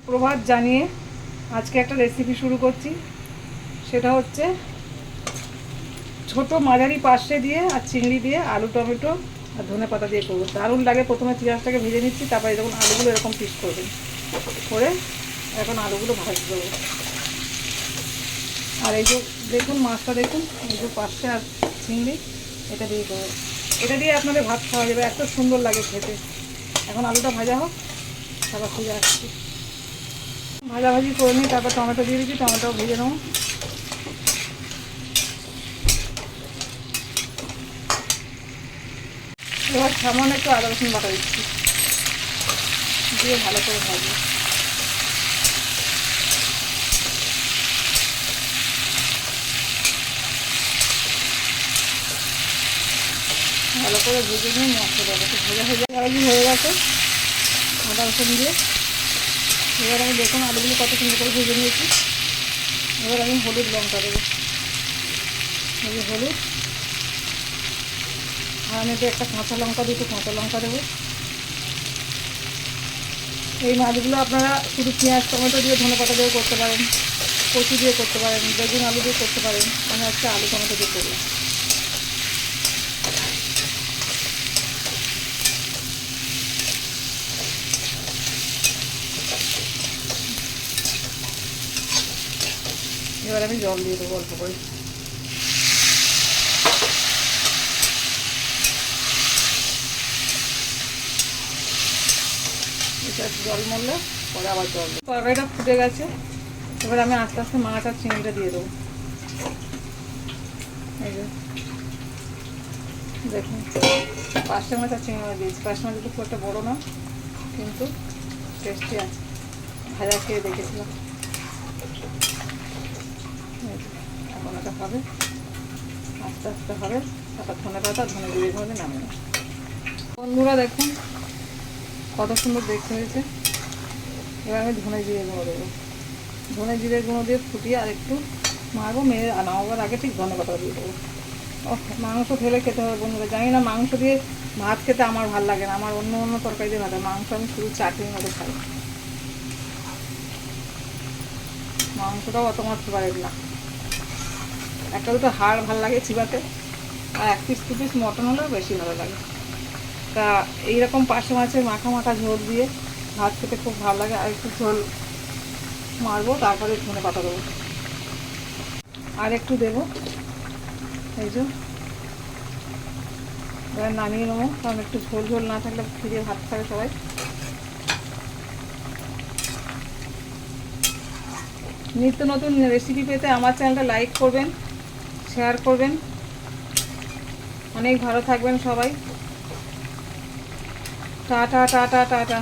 প্রভাত জানিয়ে আজকে একটা রেসিপি শুরু করছি। সেটা হচ্ছে ছোট মাঝারি পার্শে দিয়ে আর চিংড়ি দিয়ে আলু টমেটো আর ধনেপাতা দিয়ে করবো। দারুণ লাগে। প্রথমে পেঁয়াজটাকে ভেজে নিচ্ছি, তারপরে যখন আলুগুলো এরকম পিস করবেন করে এখন আলুগুলো ভাজতে দেবো। আর এই যে দেখুন মাছটা দেখুন, এই যে পার্শে আর চিংড়ি এটা দিয়ে করবো। এটা দিয়ে আপনাদের ভাত খাওয়া যাবে, এত সুন্দর লাগে খেতে। এখন আলুটা ভাজা হোক, তারপর ফিরে আসছি। ভাজাভাজি করে নিই, তারপর টমেটো দিয়ে দিচ্ছি, টমেটো ভেজে নেবো। এবার সামান্য একটু আদা রসুন বাটা দিচ্ছি, দিয়ে ভালো করে ভাজবো। ভালো করে ভেজে নিয়ে মশলা দেবো। ভাজি হয়ে গেছে আদা রসুন দিয়ে। এবার আমি দেখুন আলুগুলো কত সুন্দর করে ভেজে নিয়েছি। এবার আমি হলুদ লঙ্কা দেবো, এই হলুদ। আর আমি তো একটা কাঁচা লঙ্কা দুটো কাঁচা লঙ্কা দেবো। এই মাছগুলো আপনারা শুধু পেঁয়াজ টমেটো দিয়ে ধনেপাতা দিয়ে করতে পারেন, কচু দিয়ে করতে পারেন, বেগুন আলু দিয়ে করতে পারেন। আমি আজকে আলু টমেটো দিয়ে করবো। এবার আমি জল দিয়ে দেবো অল্প করে। এটা জল মরলে পরে আবার জল দেবো। তরকারিটা ফুটে গেছে, এবার আমি আস্তে আস্তে মাছ আর চিংড়িটা দিয়ে দেবো। এই যে দেখুন পাঁচটা মাছ আর চিংড়ি মাছ দিয়েছি। পাঁচটা মাছ একটু খুব একটা বড়ো না, কিন্তু টেস্টি আছে। ভাজা খেয়ে দেখেছিলাম। এখন এটা হবে, আস্তে আস্তে হবে। তারপর ধনেপাতা ধনে জিরে ধনে নামিয়ে। বন্ধুরা দেখুন কত সুন্দর দেখতে হয়েছে। এবার আমি ধনে জিরে গুঁড়ো দেবো। ধনে জিরে গুঁড়ো দিয়ে ফুটিয়ে আর একটু মারবো। মেরে নামাবার আগে ঠিক ধনেপাতা দিয়ে দেবো। মাংস ঢেলে খেতে হবে বন্ধুরা। জানি না মাংস দিয়ে ভাত খেতে আমার ভালো লাগে না, আমার অন্য অন্য তরকারি দিয়ে ভালো। মাংস আমি শুধু চাটনির মতো খাই, মাংসটাও অত মারতে পারি না। একটা দুটো হাড় ভালো লাগে চিবাতে, আর এক পিস দু পিস মটন হলেও বেশি ভালো লাগে। তা এইরকম পার্শে মাছের মাখা মাখা ঝোল দিয়ে ভাত খেতে খুব ভালো লাগে। আর একটু ঝোল মারবো, তারপরে ধনেপাতা দেবো আর একটু দেবো। এই যে এবার নামিয়ে নেবো, কারণ একটু ঝোল ঝোল না থাকলে ফিরে ভাত খাবে সবাই। নিত্য নতুন রেসিপি পেতে আমার চ্যানেলটা লাইক করবেন, শেয়ার করবেন। অনেক ভালো থাকবেন সবাই। Tata tata tata.